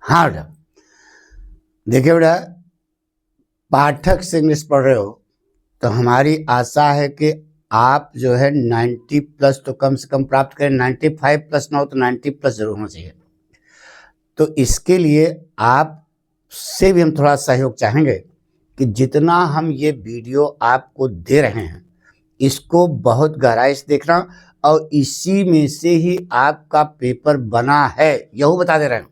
हाँ बेटा, देखिए बेटा, पाठक से इंग्लिश पढ़ रहे हो तो हमारी आशा है कि आप जो है 90 प्लस तो कम से कम प्राप्त करें। 95 प्लस ना हो तो 90 प्लस जरूर होना चाहिए। तो इसके लिए आप से भी हम थोड़ा सहयोग चाहेंगे कि जितना हम ये वीडियो आपको दे रहे हैं इसको बहुत गहराई से देखना, और इसी में से ही आपका पेपर बना है, यही बता दे रहे हैं।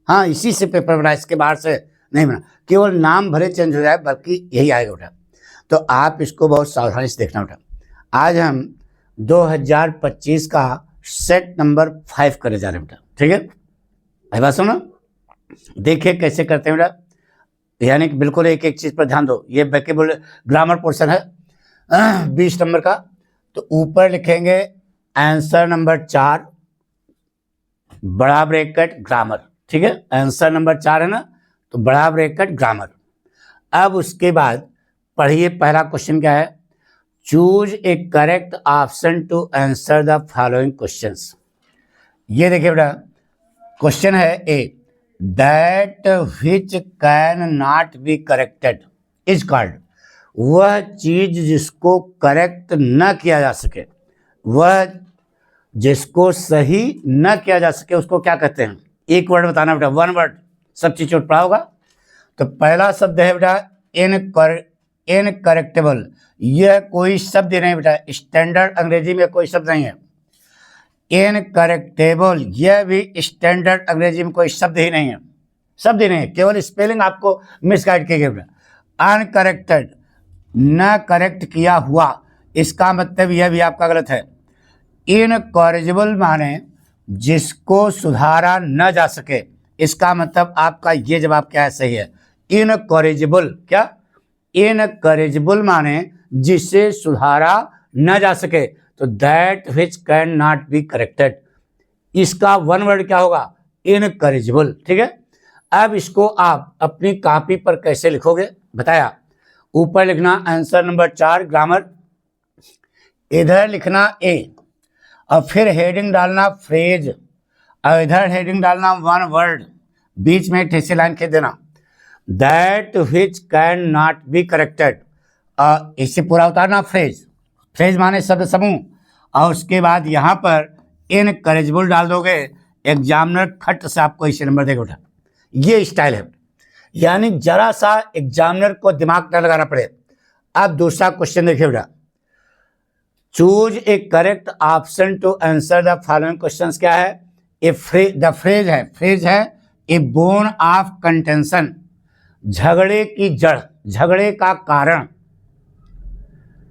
हाँ, इसी से पेपर बना, इसके बाहर से नहीं बना। केवल नाम भले चेंज हो जाए, बल्कि यही आएगा बेटा। तो आप इसको बहुत सावधानी से देखना बेटा। आज हम 2025 का सेट नंबर 5 करने जा रहे हैं बेटा, ठीक है? भाई बात सुनो, देखिए कैसे करते हैं बेटा। यानी कि बिल्कुल एक एक चीज पर ध्यान दो। ये वोकैबुलरी ग्रामर पोर्शन है 20 नंबर का। तो ऊपर लिखेंगे आंसर नंबर 4 बड़ा ब्रैकेट ग्रामर, ठीक है? आंसर नंबर 4 है ना, तो बड़ा ब्रैकेट ग्रामर। अब उसके बाद पढ़िए, पहला क्वेश्चन क्या है? Choose a correct option to answer the following questions. ये देखिए बेटा, क्वेश्चन है A, that which can not be corrected is called. वह चीज जिसको करेक्ट न किया जा सके, वह जिसको सही न किया जा सके, उसको क्या कहते हैं? एक वर्ड बताना बेटा, वन वर्ड, सब चीज चोट पड़ा होगा। तो पहला शब्द है बेटा इनकरेक्टेबल। यह कोई शब्द नहीं बेटा, स्टैंडर्ड अंग्रेजी में कोई शब्द नहीं है। इनकरेक्टेबल, यह भी स्टैंडर्ड अंग्रेजी में कोई शब्द ही नहीं है, शब्द ही नहीं है, केवल स्पेलिंग आपको मिसगाइड किया गया। अनकरेक्टेड, न करेक्ट किया हुआ, इसका मतलब यह भी आपका गलत है। इनकॉरिजिबल माने जिसको सुधारा न जा सके, इसका मतलब आपका ये जवाब क्या है? सही है। इनकॉरिजिबल, क्या? इनकरेजिबल माने जिसे सुधारा न जा सके, तो that which can not be corrected, इसका वन वर्ड क्या होगा? इनकरेजिबल, ठीक है? अब इसको आप अपनी कॉपी पर कैसे लिखोगे बताया। ऊपर लिखना आंसर नंबर 4 ग्रामर, इधर लिखना ए, और फिर हेडिंग डालना फ्रेज, और इधर हेडिंग डालना वन वर्ड, बीच में ठेसे लाइन खींच देना, that which can not be corrected, और इसे पूरा उतारना फ्रेज। फ्रेज माने शब्द समूह, और उसके बाद यहाँ पर इनकरेजिबल डाल दोगे, एग्जामिनर खट से आपको इसे नंबर देगा उठा। ये स्टाइल है, यानी जरा सा एग्जामिनर को दिमाग न लगाना पड़े। अब दूसरा क्वेश्चन देखिए बेटा, choose a correct option to answer the following questions. क्या है? द फ्रेज है ए बोन ऑफ कंटेंशन, झगड़े की जड़, झगड़े का कारण,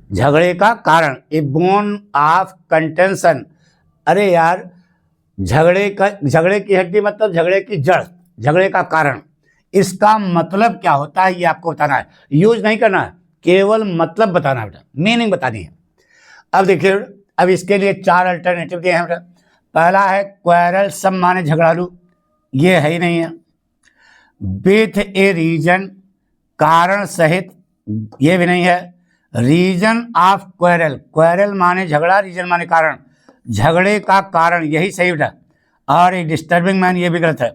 झगड़े का कारण, ए बोन ऑफ कंटेंशन। अरे यार, झगड़े की हड्डी मतलब झगड़े की जड़, झगड़े का कारण, इसका मतलब क्या होता है ये आपको बताना है। यूज नहीं करना है, केवल मतलब बताना है बेटा, मीनिंग बतानी है। अब देखिए, अब इसके लिए 4 अल्टरनेटिव दिए हैं बेटा। पहला है क्वेरल, सब माने झगड़ालू, ये है ही नहीं है। विथ ए रीजन, कारण सहित, ये भी नहीं है। रीजन ऑफ क्वेरल, क्वेरल माने झगड़ा, रीजन माने कारण, झगड़े का कारण, यही सही बेटा। और ए डिस्टर्बिंग मैन, ये भी गलत है।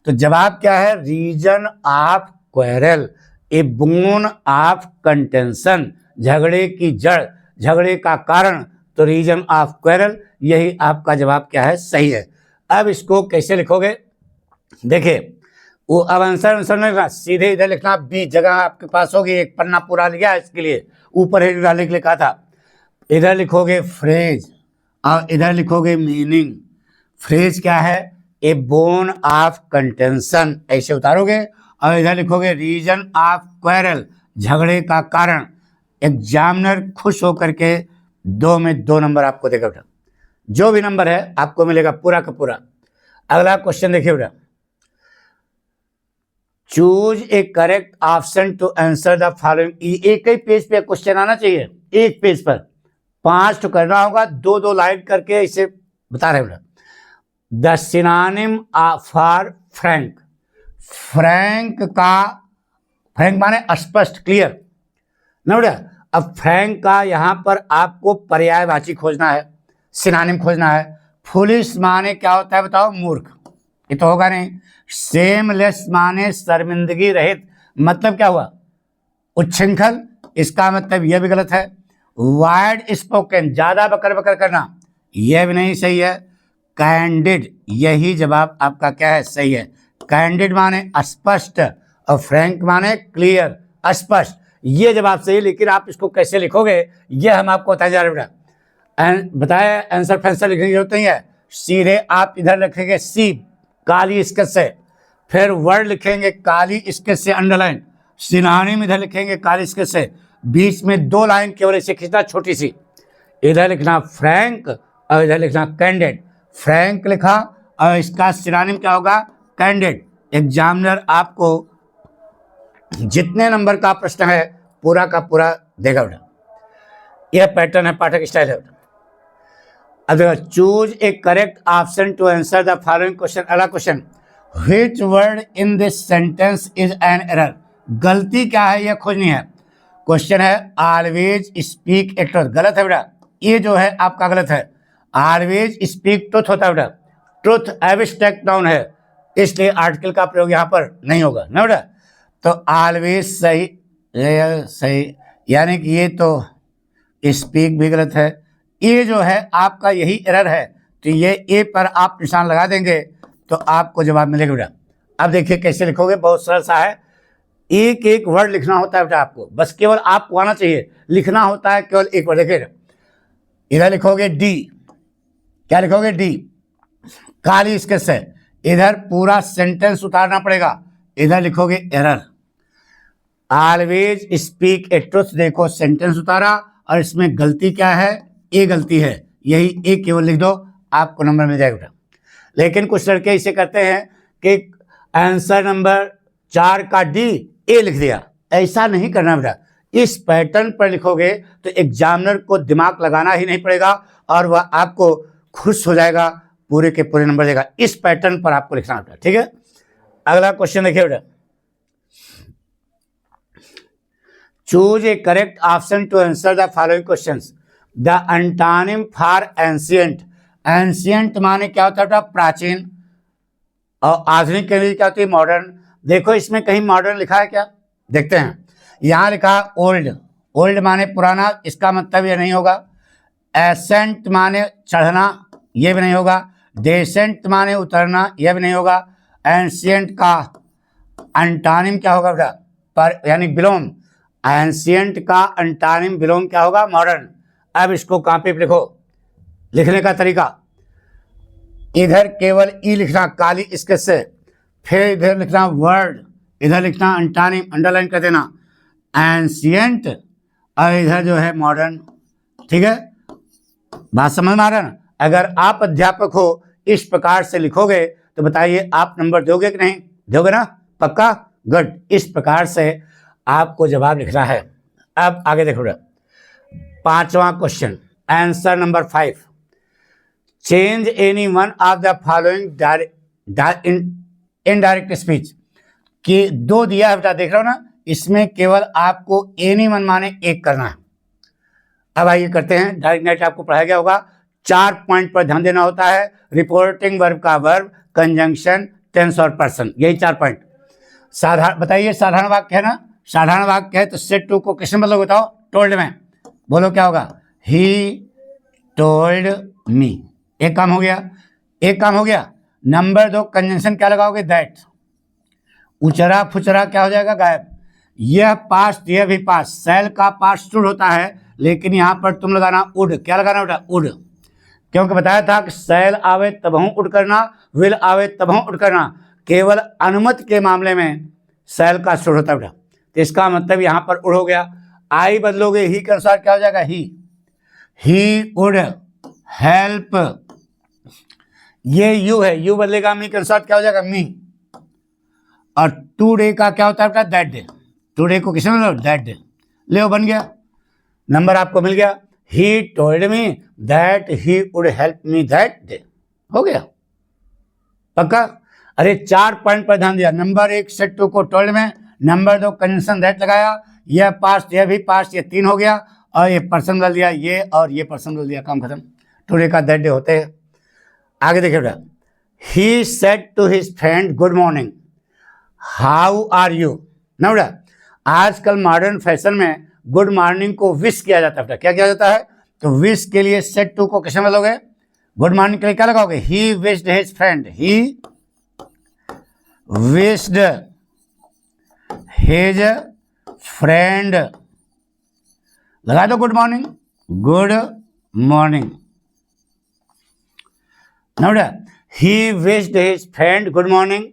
तो जवाब क्या है? Reason of quarrel, a bone of contention, झगड़े की जड़, झगड़े का कारण, तो रीजन ऑफ क्वेरल, यही आपका जवाब क्या है? सही है। अब इसको कैसे लिखोगे देखिए, वो अब आंसर नहीं लिखना, सीधे इधर लिखना। बी जगह आपके पास होगी, एक पन्ना पूरा लिया इसके लिए, ऊपर हेडिंग डालने के लिए कहा था। इधर लिखोगे फ्रेज और इधर लिखोगे मीनिंग। फ्रेज क्या है? ए बोन ऑफ कंटेंशन, ऐसे उतारोगे, और इधर लिखोगे रीजन ऑफ क्वेरल, झगड़े का कारण। एग्जामिनर खुश होकर के 2 में 2 नंबर आपको देगा बेटा, जो भी नंबर है आपको मिलेगा पूरा का पूरा। अगला क्वेश्चन देखिए बेटा, choose a correct option to answer the following. एक ही पेज पे क्वेश्चन आना चाहिए, एक पेज पर 5 तो करना होगा, 2-2 लाइन करके इसे बता रहे बेटा। The synonym for Frank, Frank का, फ्रैंक माने स्पष्ट, क्लियर ना बेटा। अब फ्रैंक का यहाँ पर आपको पर्यायवाची खोजना है, सिनोनिम खोजना है। फुलिश माने क्या होता है बताओ? मूर्ख, ये तो होगा नहीं। सेमलेस माने शर्मिंदगी रहित, मतलब क्या हुआ, उच्छृंखल, इसका मतलब यह भी गलत है। वाइड स्पोकन, ज्यादा बकर बकर करना, यह भी नहीं सही है। कैंडिड, यही जवाब आपका क्या है, सही है। कैंडिड माने स्पष्ट और फ्रैंक माने क्लियर, स्पष्ट, ये जवाब सही है। लेकिन आप इसको कैसे लिखोगे ये हम आपको बताए जा रहे हैं बेटा। बताया आंसर फैंसर लिखने की जरूरत नहीं है, सीधे आप इधर लिखेंगे सी काली स्केच से, फिर वर्ड लिखेंगे काली स्केच से अंडरलाइन, सिनोनिम इधर लिखेंगे काली स्केच से, बीच में 2 लाइन केवल इसे खींचना छोटी सी, इधर लिखना फ्रैंक और इधर लिखना कैंडिड। फ्रैंक लिखा और इसका सिनोनिम क्या होगा, कैंडिड। एग्जामिनर आपको जितने नंबर का प्रश्न है पूरा का पूरा देगा बेटा। यह पैटर्न है, पाठक स्टाइल है बेटा। अब देखो, choose a correct option to answer the following question. अगला question, which word in this sentence is an error. गलती क्या है यह खोजनी है। क्वेश्चन है ऑलवेज स्पीक ए ट्रुथ, गलत है बेटा, ये जो है आपका गलत है। ऑलवेज स्पीक ट्रुथ होता है बेटा, ट्रुथ एब्स्ट्रैक्ट नाउन है, इसलिए आर्टिकल का प्रयोग यहाँ पर नहीं होगा ना बेटा। तो ऑलवेज सही, सही, यानी कि ये तो स्पीक भी गलत है। ये जो है आपका यही एरर है, तो ये ए पर आप निशान लगा देंगे तो आपको जवाब मिलेगा बेटा। अब देखिए कैसे लिखोगे, बहुत सरल सा है। एक एक वर्ड लिखना होता है बेटा आपको, बस केवल आपको आना चाहिए, लिखना होता है केवल एक वर्ड। देखिए इधर लिखोगे डी, क्या लिखोगे, डी काली स्केच से, इधर पूरा सेंटेंस उतारना पड़ेगा, इधर लिखोगे एरर। ऑलवेज स्पीक ए ट्रुथ, देखो सेंटेंस उतारा और इसमें गलती क्या है, ए गलती है, यही ए केवल लिख दो, आपको नंबर मिल जाएगा बेटा। लेकिन कुछ लड़के इसे करते हैं कि आंसर नंबर 4 का डी ए लिख दिया, ऐसा नहीं करना बेटा। इस पैटर्न पर लिखोगे तो एग्जामिनर को दिमाग लगाना ही नहीं पड़ेगा और वह आपको खुश हो जाएगा, पूरे के पूरे नंबर देगा। इस पैटर्न पर आपको लिखना बेटा, ठीक है। अगला क्वेश्चन देखिए बेटा, choose a correct option to answer the following questions. The antonym for ancient, ancient माने क्या होता है बेटा, प्राचीन, और आधुनिक के लिए क्या होती है, मॉडर्न। देखो इसमें कहीं मॉडर्न लिखा है क्या, देखते हैं। यहाँ लिखा ओल्ड, ओल्ड माने पुराना, इसका मतलब ये नहीं होगा। एसेंट माने चढ़ना, ये भी नहीं होगा। डेसेंट माने उतरना, यह भी नहीं होगा। एंशिएंट का एंटोनिम क्या होगा बेटा, पर यानी विलोम। एंशिएंट का एंटोनिम विलोम क्या होगा, मॉडर्न। अब इसको कॉपी पे लिखो, लिखने का तरीका, इधर केवल ई लिखना काली स्केच से, फिर इधर लिखना वर्ड, इधर लिखना एंटोनिम, अंडरलाइन कर देना, एंशिएंट, और इधर जो है मॉडर्न, ठीक है। बात समझ में आ रहा है ना। अगर आप अध्यापक हो इस प्रकार से लिखोगे तो बताइए आप नंबर दोगे कि नहीं दोगे ना, पक्का, गुड। इस प्रकार से आपको जवाब लिखना है। अब आगे देखो, 5वां question, answer number 5, change any one of the following indirect speech. कि 2 दिया है बेटा, देख रहे हो ना, इसमें केवल आपको एनी वन माने एक करना है। अब आइए करते हैं, डायरेक्ट नेट आपको पढ़ाया गया होगा। 4 पॉइंट पर ध्यान देना होता है, रिपोर्टिंग वर्ब का वर्ब, कंजंक्शन, टेंस और पर्सन, यही 4 पॉइंट। साधारण बताइए, साधारण वाक्य है ना, साधारण वाक्य है तो सेट टू को किसमें मतलब बताओ, टोल्ड में, बोलो क्या होगा, ही टोल्ड मी, एक काम हो गया, एक काम हो गया। नंबर 2 कंजंक्शन क्या लगाओगे, दैट, उचरा फुचरा क्या हो जाएगा, गायब। यह पास्ट, यह भी पास्ट, सेल का पास्ट शुड होता है, लेकिन यहाँ पर तुम लगाना उड, क्या लगाना बेटा, उड, क्योंकि बताया था कि सेल आवे तबहू उड करना, विल आवे तबहू उड करना, केवल अनुमति के मामले में सेल का शुड होता है बेटा। तो इसका मतलब यहाँ पर उड़ हो गया। आई बदलोगे ही के अनुसार क्या हो जाएगा, ही वुड हेल्प, ये यू है, यू बदलेगा मी के अनुसार क्या हो जाएगा, मी। और टुडे का क्या होता है बेटा, दैट डे, टुडे को किसने लो, दैट डे, ले बन गया, नंबर आपको मिल गया। He told me that he would help me that day, हो गया पक्का। अरे 4 पॉइंट पर ध्यान दिया, नंबर 1 सेट 2 को टोल्ड में, नंबर 2 कंजंक्शन दैट लगाया, यह पास्ट, यह भी पास्ट, ये 3 हो गया, और ये पर्सन बदल दिया, ये और ये पर्सन बदल दिया, काम खत्म। टुडे का दैट डे होते हैं। आगे देखिए बेटा, he said to his friend good morning, how are you. ना बेटा, आजकल मॉडर्न फैशन में गुड मॉर्निंग को विश किया जाता है बेटा। क्या किया जाता है? तो विश के लिए सेड टू को कैसे बदलोगे? गुड मॉर्निंग के लिए क्या लगाओगे? He wished his friend, he wished his friend, लगा दो गुड मॉर्निंग, गुड मॉर्निंग। ना बेटा, he wished his friend good morning.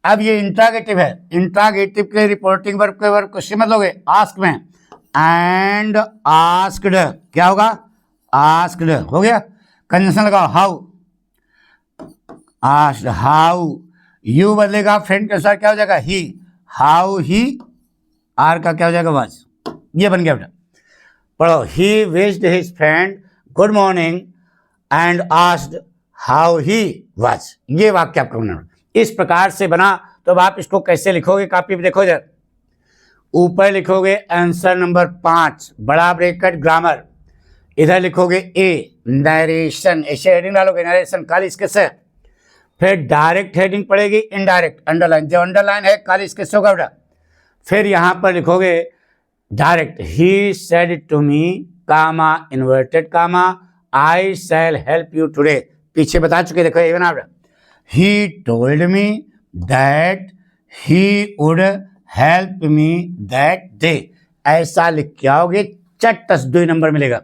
अब ये इंट्रागेटिव है, इंट्रागेटिव के रिपोर्टिंग वर्ब के वर्ब क्वेश्चन मत लोगे आस्क में, एंड आस्क्ड क्या होगा? आस्क्ड हो गया। कंजंक्शन लगाओ, हाउ, आस्क्ड हाउ, यू बदलेगा फ्रेंड के अनुसार क्या हो जाएगा? ही, हाउ ही, आर का क्या हो जाएगा? वाज। ये बन गया बेटा। पढ़ो, he wished his friend good morning and asked how he was. ये वाक्य आपका बना इस प्रकार से बना। तो अब आप इसको कैसे लिखोगे? कॉपी पे देखो इधर, ऊपर लिखोगे आंसर नंबर 5 बड़ा ब्रैकेट ग्रामर, इधर लिखोगे ए नरेशन, ऐसे हेडिंग डालोगे नरेशन काली इसके से, फिर डायरेक्ट हेडिंग पड़ेगी, इनडायरेक्ट अंडरलाइन, जो अंडरलाइन है काली इसके से होगा बेटा। फिर यहां पर लिखोगे direct, he said to me comma inverted comma I shall help you today, पीछे बता चुके देखो ये बना बेटा। He told me that he would help me that day, ऐसा लिख के आओगे, चट्टस 2 नंबर मिलेगा।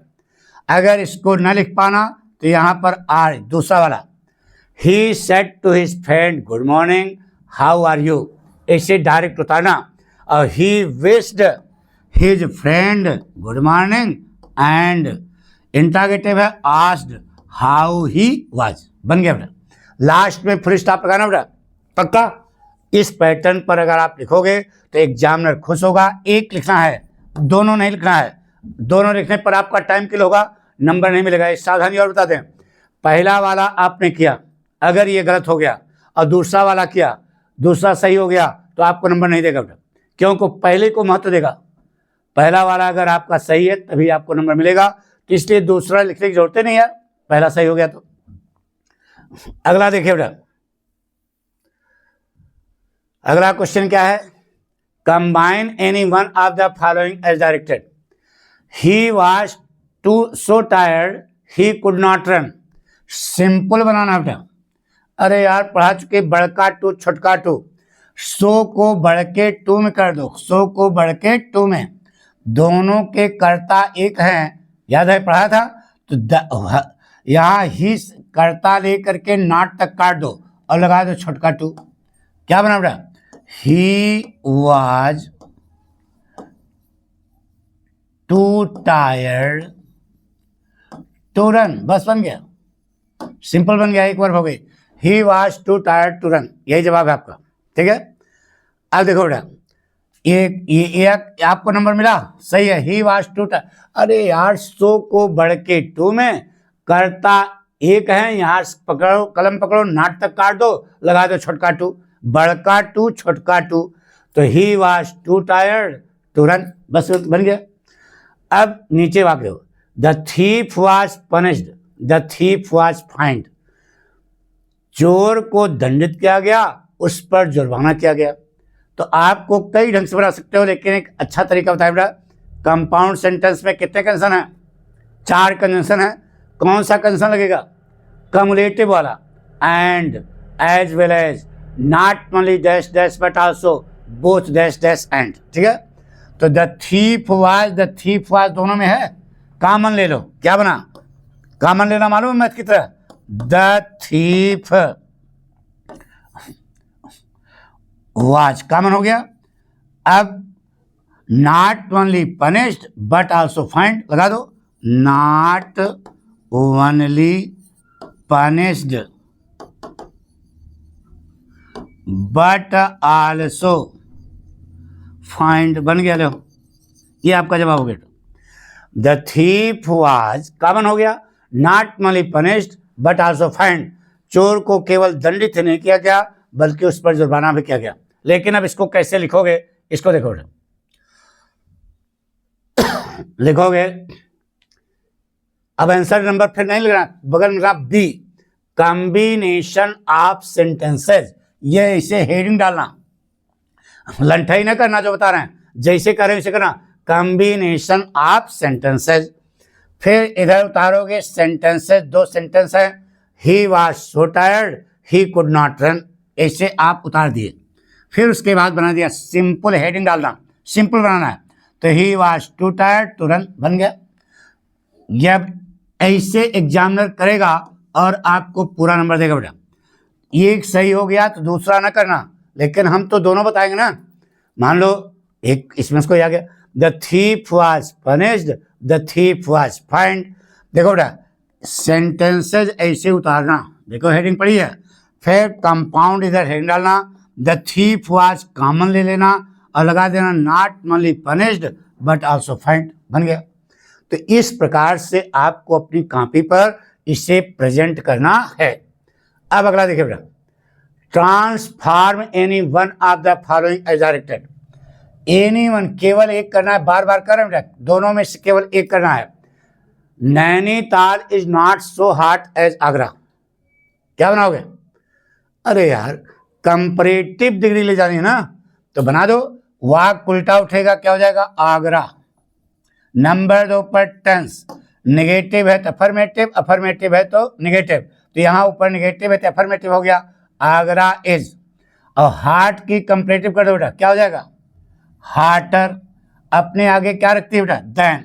अगर इसको न लिख पाना तो यहां पर आर दूसरा वाला, he said to his friend good morning how are you, ऐसे डायरेक्ट उतारना। और he wished his friend good morning and interrogative है asked how he was, बन गया बेटा। लास्ट में फुल स्टॉप लगाना बेटा, पक्का। इस पैटर्न पर अगर आप लिखोगे तो एग्जामिनर खुश होगा। एक लिखना है, दोनों नहीं लिखना है, दोनों लिखने पर आपका टाइम किल होगा, नंबर नहीं मिलेगा। इस सावधानी और बता दें, पहला वाला आपने किया, अगर ये गलत हो गया और दूसरा वाला किया, दूसरा सही हो गया तो आपको नंबर नहीं देगा बेटा, क्योंकि पहले को महत्व देगा। पहला वाला अगर आपका सही है तभी आपको नंबर मिलेगा, तो इसलिए दूसरा लिखने की जरूरत नहीं है, पहला सही हो गया तो। अगला देखिए बेटा, अगला क्वेश्चन क्या है? Combine any one of the following as directed. He was too so tired he could not run. Simple बनाना बेटा। अरे यार पढ़ा चुके, बड़का टू छोटका टू, सो को बढ़ के टू में कर दो, सो को बढ़ के टू में, दोनों के कर्ता एक हैं, याद है पढ़ा था। तो यहाँ ही कर्ता लेकर के नॉट तक काट दो और लगा दो छोटका टू, क्या बना बेटा? He was too tired to run, बस बन गया, सिंपल बन गया, एक बार हो गई। He was too tired to run, यही जवाब है आपका, ठीक है। अब देखो बेटा, ये आपको नंबर मिला, सही है। ही वॉज टू टायर्ड, अरे यार सो को बढ़ के टू में, कर्ता एक है, यहाँ पकड़ो कलम पकड़ो, नाट तक काट दो, लगा दो छोटका टू, बड़का टू छोटका टू, तो he was too tired to run, बस बन गया। अब नीचे वाक्य हो, the thief was punished the thief was fined, चोर को दंडित किया गया, उस पर जुर्माना किया गया। तो आपको कई ढंग से बना सकते हो, लेकिन एक अच्छा तरीका बताया बेटा। कंपाउंड सेंटेंस में कितने कंजंक्शन है? 4 कंजंक्शन है। कौन सा कंजंक्शन लगेगा? कम्युलेटिव वाला, and, as well as, not only dash dash but also, both dash dash and, ठीक है। तो द थीफ वाज दोनों में है, कॉमन ले लो, क्या बना? कॉमन लेना मालूम है मैथ की तरह, द थीफ वाज कॉमन हो गया। अब not only punished but also find, लगा दो, not only punished but also find, बन गया। लो, ये आपका जवाब हो गया। द थीफ वाज कॉमन हो गया, not only punished but also find, चोर को केवल दंडित नहीं किया गया बल्कि उस पर जुर्माना भी किया गया। लेकिन अब इसको कैसे लिखोगे? इसको देखो, लिखोगे, अब आंसर नंबर फिर नहीं लिखना, बगल में बी, कॉम्बिनेशन ऑफ सेंटेंसेस, ये इसे हेडिंग डालना, लंठाई ना करना, जो बता रहे हैं जैसे करें वैसे करना, कॉम्बिनेशन ऑफ सेंटेंसेस। फिर इधर उतारोगे सेंटेंसेस, दो सेंटेंस है, he was so tired he could not run, ऐसे आप उतार दिए। फिर उसके बाद बना दिया सिंपल, हेडिंग डालना, सिंपल बनाना है, तो he was too tired to run बन गया। जब ऐसे एग्जामिनर करेगा और आपको पूरा नंबर देगा बेटा। एक सही हो गया तो दूसरा ना करना, लेकिन हम तो दोनों बताएंगे ना। मान लो एक इसमें इसको आ गया, the thief was punished, the thief was find. देखो बेटा सेंटेंसेज ऐसे उतारना, देखो हेडिंग पड़ी है, फिर कंपाउंड इधर हेडिंग डालना, द थीफ वाज कॉमन ले लेना और लगा देना not only punished but also find, बन गया। तो इस प्रकार से आपको अपनी कॉपी पर इसे प्रेजेंट करना है। अब अगला देखिए बेटा, transform any one of the following as directed. Any one केवल एक करना है, बार बार कर रहे हैं, दोनों में से केवल एक करना है। Nainital is not so hot as Agra, क्या बनाओगे? अरे यार कंपैरेटिव डिग्री ले जानी है ना, तो बना दो, वाक उल्टा उठेगा, क्या हो जाएगा? आगरा। नंबर 2 पर टेंस, नेगेटिव है तो अफर्मेटिव, अफर्मेटिव है तो नेगेटिव, तो यहाँ ऊपर नेगेटिव है तो अफर्मेटिव हो गया, आगरा इज। और हार्ट की कंपैरेटिव कर दो बेटा, क्या हो जाएगा? हार्टर। अपने आगे क्या रखती है बेटा? Then.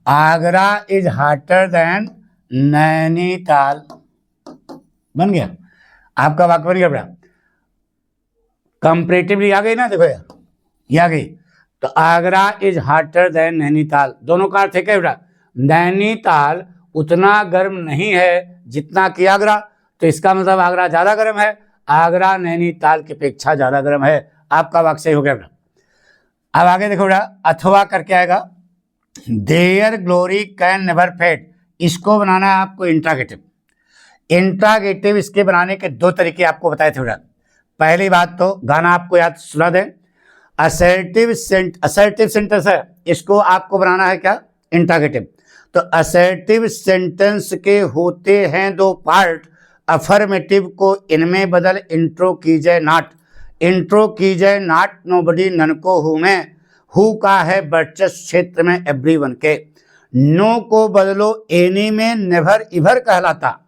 Agra is hotter than Nainital, बन गया, आपका वाक्य बन गया बेटा। कंपैरेटिवली आ गई ना, देखो यार ये आ गई, तो Agra is hotter than Nainital, दोनों का अर्थ है क्या बेटा? नैनीताल उतना गर्म नहीं है जितना कि आगरा, तो इसका मतलब आगरा ज्यादा गर्म है, आगरा नैनीताल की अपेक्षा ज्यादा गर्म है। आपका वाक्य सही हो गया बेटा। अब आगे देखो बेटा, अथवा करके आएगा, their glory can never fade, इसको बनाना है आपको इंट्रागेटिव। इंट्रागेटिव इसके बनाने के दो तरीके आपको बताए थे बेटा। पहली बात तो गाना आपको याद सुना दें, असर्टिव सेंटेंस है, इसको आपको बनाना है क्या? इंट्रागेटिव। तो असर्टिव सेंटेंस के होते हैं दो पार्ट, अफर्मेटिव को इनमें बदल इंट्रो कीजिए नॉट, इंट्रो कीजिए नॉट नोबडी नन को हु में, हु का है वर्चस्व क्षेत्र में एवरीवन के, नो को बदलो एनी में नेवर इवर कहलाता,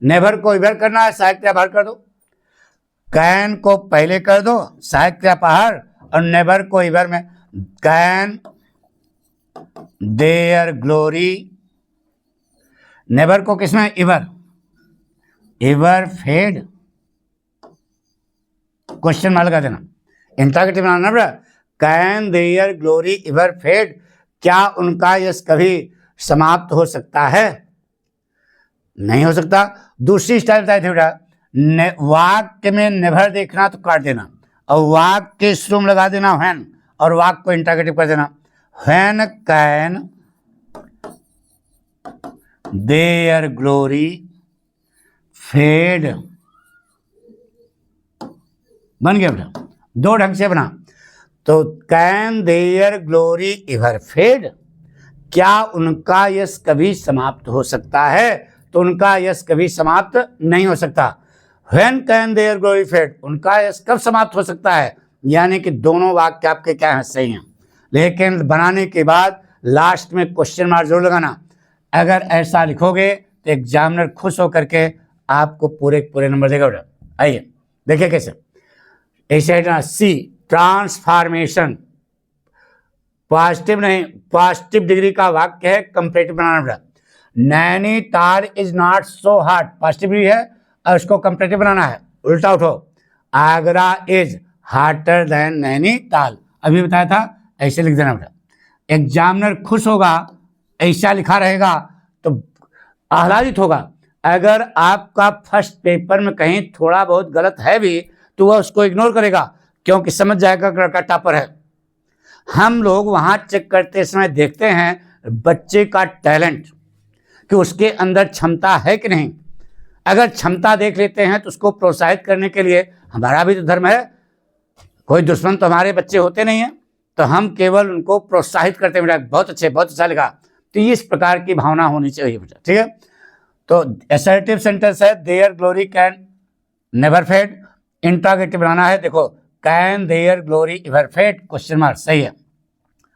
नेवर को इवर करना है, सहायक क्रिया बाहर कर दो, कैन को पहले कर दो सहायक क्रिया बाहर, और नेवर को इवर में, कैन देयर ग्लोरी, नेवर को किसमें? Ever, ever fade, question mark लगा देना, इंट्रागेटिव बनाना बेटा। Can their glory ever fade, क्या उनका यश कभी समाप्त हो सकता है? नहीं हो सकता। दूसरी स्टाइल बताई थी बेटा, वाक्य में नेवर देखना तो काट देना, और वाक्य के शुरू में लगा देना व्हेन, और वाक्य को इंट्रागेटिव कर देना, when can their glory fade, बन गया बेटा। दो ढंग से बना, तो can their glory ever fade, क्या उनका यश कभी समाप्त हो सकता है? तो उनका यश कभी समाप्त नहीं हो सकता। When can their glory fade, उनका यश कब समाप्त हो सकता है? यानी कि दोनों वाक्य आपके क्या हैं? सही हैं, लेकिन बनाने के बाद लास्ट में क्वेश्चन मार्क जरूर लगाना। अगर ऐसा लिखोगे तो एग्जामिनर खुश होकर के आपको पूरे पूरे नंबर देगा बेटा। आइए देखिए कैसे, ऐसे ना, सी ट्रांसफॉर्मेशन, पॉजिटिव नहीं, पॉजिटिव डिग्री का वाक्य है, कंपैरेटिव बनाना बेटा। Nainital is not so hot, positive degree है और उसको कंपैरेटिव बनाना है, उल्टा उठो, Agra is hotter than Nainital, अभी बताया था, ऐसे लिख देना बेटा। एग्जामिनर खुश होगा, ऐसा लिखा रहेगा तो आह्लादित होगा। अगर आपका फर्स्ट पेपर में कहीं थोड़ा बहुत गलत है भी तो वह उसको इग्नोर करेगा, क्योंकि समझ जाएगा कि लड़का टॉपर है। हम लोग वहाँ चेक करते समय देखते हैं बच्चे का टैलेंट, कि उसके अंदर क्षमता है कि नहीं। अगर क्षमता देख लेते हैं तो उसको प्रोत्साहित करने के लिए हमारा भी तो धर्म है, कोई दुश्मन तो हमारे बच्चे होते नहीं हैं, तो हम केवल उनको प्रोत्साहित करते हैं, बेटा बहुत अच्छे, बहुत अच्छा लिखा। तो इस प्रकार की भावना होनी चाहिए बेटा, ठीक है। तो असर्टिव सेंटेंस है their glory can never fade. Interrogative बनाना है, देखो can their glory ever fade question mark, सही है।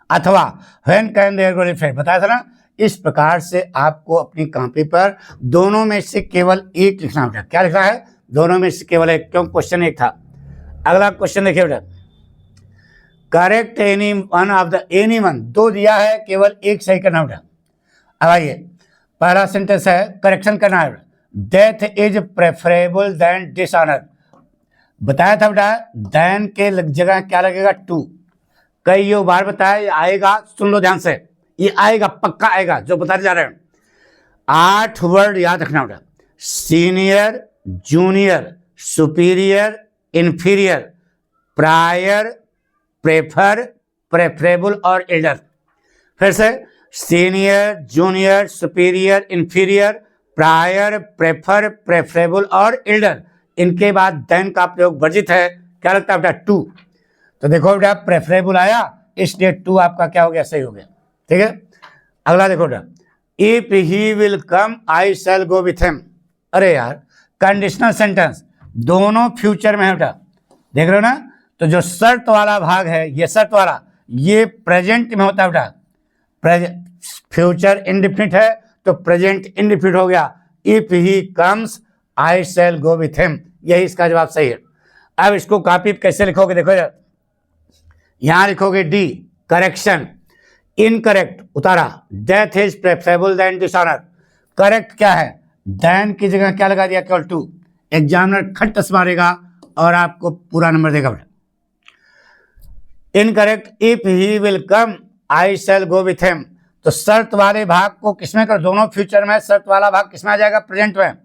अथवा when can their glory fade, बताया था ना। इस प्रकार से आपको अपनी कॉपी पर दोनों में से केवल एक लिखना बेटा। क्या लिखना है? दोनों में से केवल एक, क्यों क्वेश्चन एक था। अगला क्वेश्चन देखिए बेटा, correct any one of the, any one दो दिया है, केवल एक सही करना बेटा। अब आइए, पहला सेंटेंस है करेक्शन करना है, death is preferable than dishonour. बताया था बेटा देन के जगह क्या लगेगा? टू। कई बार बताया, ये आएगा, सुन लो ध्यान से, ये आएगा, पक्का आएगा जो बताते जा रहे हैं। 8 वर्ड याद रखना बेटा, senior, junior, superior, inferior, prior, prefer, preferable और एल्डर। फिर से, senior, junior, superior, inferior, prior, prefer, preferable और एल्डर। इनके बाद देन का प्रयोग वर्जित है। क्या लगता है बेटा? टू। तो देखो बेटा प्रेफरेबल आया, इसलिए टू आपका क्या हो गया? सही हो गया। ठीक है, अगला देखो बेटा, if he will come I shall go with him. अरे यार, कंडीशनल सेंटेंस दोनों फ्यूचर में है बेटा, देख रहे हो ना। तो जो शर्त वाला भाग है, ये शर्त वाला, ये प्रेजेंट में होता है बेटा। फ्यूचर इंडेफिनिट है तो प्रेजेंट इंडेफिनिट हो गया। If he comes I shall go with him, यही इसका जवाब सही है। अब इसको कॉपी कैसे लिखोगे? देखो यार, यहां लिखोगे डी, करेक्शन। इनकरेक्ट उतारा, death is preferable than dishonour. Correct क्या है? देन की जगह क्या लगा दिया? केवल टू। एग्जामिनर खट्टस मारेगा और आपको पूरा नंबर देगा बेटा। Incorrect, if he will come I shall go with him. तो शर्त वाले भाग को किसमें कर, दोनों फ्यूचर में, शर्त वाला भाग किसमें आ जाएगा? प्रेजेंट में।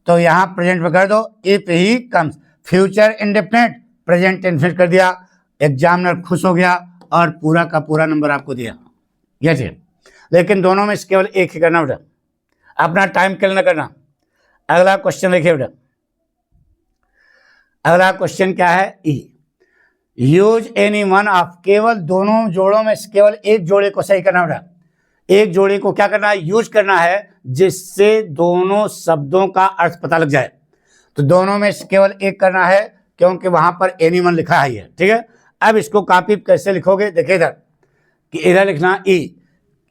तो यहां प्रेजेंट में कर दो, if he comes, future indefinite, present indefinite कर दिया। एग्जामिनर खुश हो गया और पूरा का पूरा नंबर आपको दिया। यह चीज, लेकिन दोनों में से केवल एक ही करना बेटा, अपना टाइम किल न करना। अगला क्वेश्चन देखिए बेटा, अगला क्वेश्चन क्या है? ई, यूज एनी वन ऑफ, केवल दोनों जोड़ों में से केवल एक जोड़े को सही करना बेटा। एक जोड़े को क्या करना है? यूज करना है, जिससे दोनों शब्दों का अर्थ पता लग जाए। तो दोनों में से केवल एक करना है, क्योंकि वहां पर एनी वन लिखा है। ठीक है, अब इसको कॉपी कैसे लिखोगे? देखिए इधर, कि इधर लिखना ई,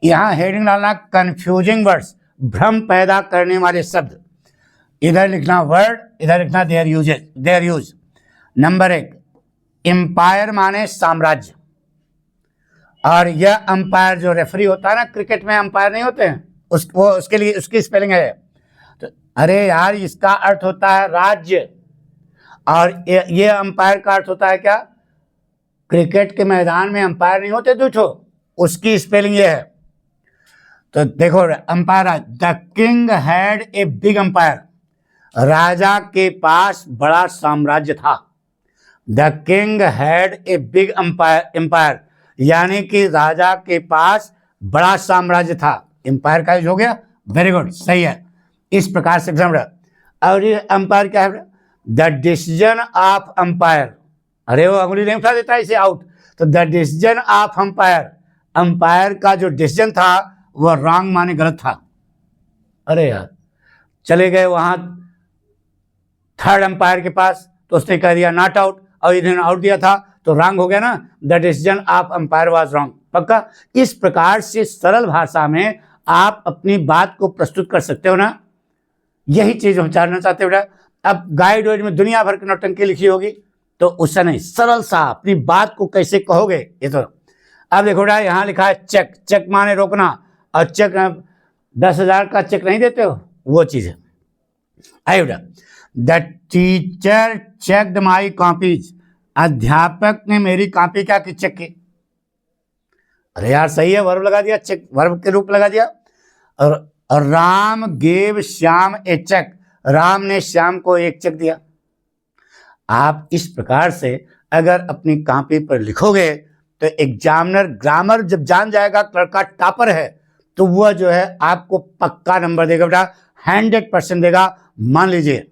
यहां हेडिंग डालना कंफ्यूजिंग वर्ड्स, भ्रम पैदा करने वाले शब्द। इधर लिखना वर्ड, इधर लिखना their usages, their use. Number 1, empire माने साम्राज्य। और यह अंपायर जो रेफरी होता है ना, क्रिकेट में अंपायर नहीं होते हैं, वो उसके लिए उसकी स्पेलिंग है। तो अरे यार, इसका अर्थ होता है राज्य, और ये अंपायर का अर्थ होता है क्या? क्रिकेट के मैदान में अंपायर नहीं होते दो ठो, उसकी स्पेलिंग ये है। तो देखो empire, the king had a big empire, राजा के पास बड़ा साम्राज्य था। The king had a big empire, यानी कि राजा के पास बड़ा साम्राज्य था। एम्पायर का यूज हो गया, वेरी गुड, सही है। इस प्रकार से एग्जाम। और ये अंपायर क्या है? The decision of umpire. अरे वो अंगुली नहीं उठा देता इसे आउट। तो the decision of umpire, umpire का जो डिसीजन था वह रॉन्ग माने गलत था। अरे यार, चले गए वहां थर्ड अंपायर के पास, तो उसने कह दिया नॉट आउट, और इन्होंने आउट दिया था, तो रॉन्ग हो गया ना। The decision of umpire was wrong. पक्का? इस प्रकार से सरल भाषा में आप अपनी बात को प्रस्तुत कर सकते हो ना, यही चीज हम जानना चाहते हो बेटा। अब गाइड वाइड में दुनिया भर की नौटंकी लिखी होगी, तो उससे नहीं, सरल सा अपनी बात को कैसे कहोगे ये तो। अब देखो बेटा, यहाँ लिखा है चेक, चेक माने रोकना, और चेक 10,000 का चेक नहीं देते हो, वो चीज है। आइए बेटा, the teacher checked my copies, अध्यापक ने मेरी कॉपी क्या की? चेक की। अरे यार सही है, वर्ब लगा दिया, चेक वर्ब के रूप लगा दिया। और राम गेव श्याम ए चेक, राम ने श्याम को एक चेक दिया। आप इस प्रकार से अगर अपनी कॉपी पर लिखोगे तो एग्जामिनर ग्रामर जब जान जाएगा लड़का टॉपर है, तो वह जो है आपको पक्का नंबर देगा बेटा, 100% देगा। मान लीजिए